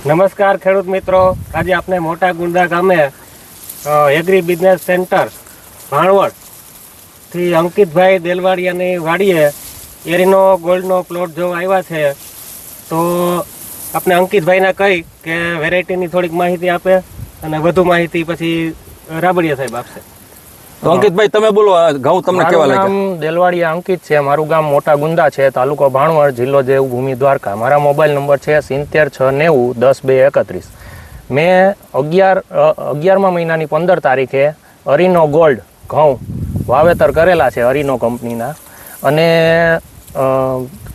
નમસ્કાર ખેડૂત મિત્રો, આજે આપણે મોટા ગુંદા ગામે એગ્રી બિઝનેસ સેન્ટર ભાણવડ થી અંકિતભાઈ દેલવાડિયાની વાડીએ એરીનો ગોલ્ડનો પ્લોટ જો આવ્યા છે, તો આપણે અંકિતભાઈને કહી કે વેરાયટીની થોડીક માહિતી આપે અને વધુ માહિતી પછી રાબડિયા સાહેબ આપશે. તો અંકિતભાઈ તમે બોલો, ઘઉં તમને કેવા લાગ્યા? મારું નામ દેલવાડિયા અંકિત છે. મારું ગામ મોટા ગુંદા છે, તાલુકો ભાણવડ, જિલ્લો દેવભૂમિ દ્વારકા. મારા મોબાઈલ નંબર છે 7669010231. મેં 11મા મહિનાની 15 તારીખે અરીનો ગોલ્ડ ઘઉં વાવેતર કરેલા છે અરીનો કંપનીના, અને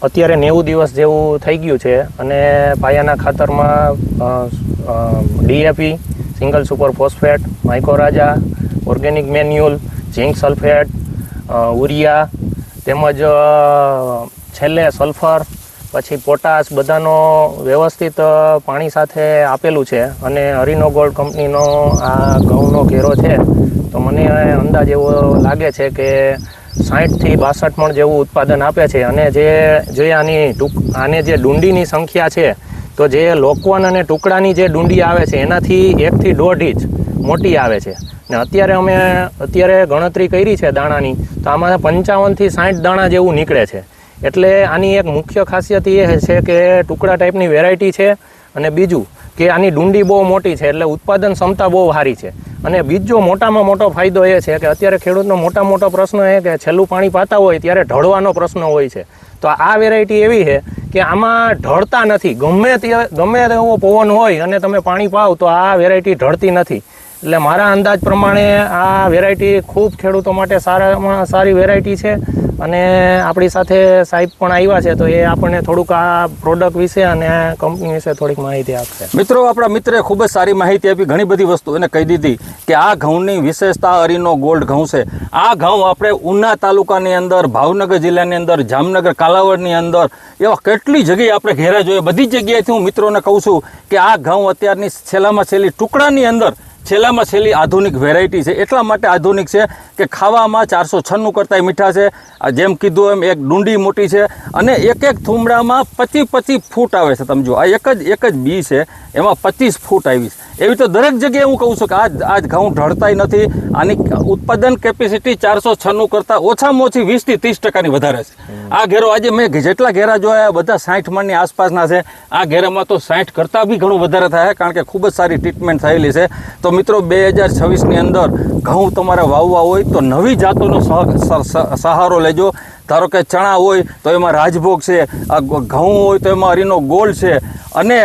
અત્યારે 90 દિવસ જેવું થઈ ગયું છે. અને પાયાના ખાતરમાં DAP, single super phosphate, mycorrhiza, organic manual, zinc sulphate, urea, તેમજ છેલ્લે સલ્ફર, પછી પોટાશ, બધાનો વ્યવસ્થિત પાણી સાથે આપેલું છે. અને અરીનો ગોલ્ડ કંપનીનો આ ઘઉંનો ઘેરો છે, તો મને અંદાજ એવો લાગે છે કે 60થી 62 મણ જેવું ઉત્પાદન આપે છે. અને જે આને જે ડુંડીની સંખ્યા છે, તો જે લોકવન અને ટુકડાની જે ડુંડી આવે છે એનાથી 1 થી 1.5 ઇંચ મોટી આવે છે. ને અત્યારે ગણતરી કરી છે દાણાની, તો આમાં 55 થી 60 દાણા જેવું નીકળે છે. એટલે આની એક મુખ્ય ખાસિયત એ છે કે ટુકડા ટાઈપની વેરાયટી છે, અને બીજું કે આની ડુંડી બહુ મોટી છે, એટલે ઉત્પાદન ક્ષમતા બહુ સારી છે. અને બીજો મોટામાં મોટો ફાયદો એ છે કે અત્યારે ખેડૂતનો મોટો પ્રશ્ન એ કે છેલ્લું પાણી પાતા હોય ત્યારે ઢળવાનો પ્રશ્ન હોય છે. તો આ વેરાયટી એવી છે કે આમાં ઢળતા નથી. ગમે તેવો પવન હોય અને તમે પાણી પાવ તો આ વેરાયટી ઢળતી નથી. એટલે મારા અંદાજ પ્રમાણે આ વેરાયટી ખૂબ ખેડૂતો માટે સારામાં સારી વેરાયટી છે. અને આપણી સાથે સાહેબ પણ આવ્યા છે, તો એ આપણને થોડુંક આ પ્રોડક્ટ વિશે અને કંપની વિશે થોડીક માહિતી આપશે. મિત્રો, આપણા મિત્રે ખૂબ જ સારી માહિતી આપી, ઘણી બધી વસ્તુ એને કહી દીધી કે આ ઘઉંની વિશેષતા અરીનો ગોલ્ડ ઘઉં છે. આ ઘઉં આપણે ઉના તાલુકાની અંદર, ભાવનગર જિલ્લાની અંદર, જામનગર કાલાવડની અંદર, એવા કેટલી જગ્યાએ આપણે ઘેરા જોઈએ. બધી જગ્યાએથી હું મિત્રોને કહું છું કે આ ઘઉં અત્યારની છેલ્લામાં છેલ્લી ટુકડાની અંદર છેલ્લામાં છેલ્લી આધુનિક વેરાયટી છે. એટલા માટે આધુનિક છે કે ખાવામાં 496 કરતાં મીઠા છે. જેમ કીધું એમ એક ડુંડી મોટી છે, અને એક થૂમડામાં 25 ફૂટ આવે છે. તમે જો આ એક જ બી છે, એમાં 25 ફૂટ આવી છે. એવી તો દરેક જગ્યાએ હું કહું છું કે આ ઘઉં ઢળતાય નથી. આની ઉત્પાદન કેપેસિટી 496 કરતાં ઓછામાં ઓછી 20 થી 30% વધારે છે. આ ઘેરો આજે મેં જેટલા ઘેરા જોયા બધા 60 મણની આસપાસના છે. આ ઘેરામાં તો 60 કરતાં બી ઘણું વધારે થાય, કારણ કે ખૂબ જ સારી ટ્રીટમેન્ટ થયેલી છે. તો મિત્રો, 2026ની અંદર ઘઉં તમારે વાવવા હોય તો નવી જાતોનો સહારો લેજો. ધારો કે ચણા હોય તો એમાં રાજભોગ છે, ઘઉં હોય તો એમાં અરીનો ગોલ્ડ છે, અને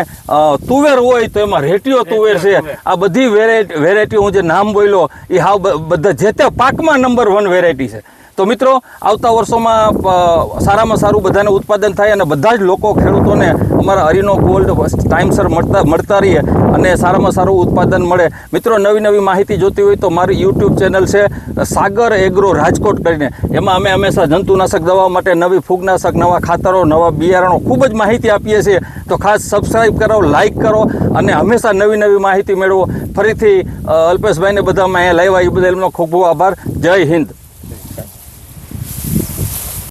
તુવેર હોય તો એમાં રેટિયો તુવેર છે. આ બધી વેરાયટી હું જે નામ બોલ્યો એ બધા જે તે પાકમાં નંબર 1 વેરાયટી છે. તો મિત્રો, આવતા વર્ષોમાં સારામાં સારું બધાને ઉત્પાદન થાય, અને બધા જ લોકો ખેડૂતોને અમારા અરીનો ગોલ્ડ ટાઈમસર મળતા રહીએ અને સારામાં સારું ઉત્પાદન મળે. મિત્રો, નવી માહિતી જોતી હોય તો મારી YouTube ચેનલ છે સાગર એગ્રો રાજકોટ કરીને. એમાં અમે હંમેશા જંતુનાશક દવા માટે નવી ફૂગનાશક, નવા ખાતરો, નવા બિયારણો ખૂબ જ માહિતી આપીએ છીએ. તો ખાસ સબસ્ક્રાઈબ કરો, લાઇક કરો, અને હંમેશા નવી માહિતી મેળવો. ફરીથી અલ્પેશભાઈને બધા અમે અહીંયા લાવ્યા, એ બદલ એમનો ખૂબ ખૂબ આભાર. જય હિન્દ.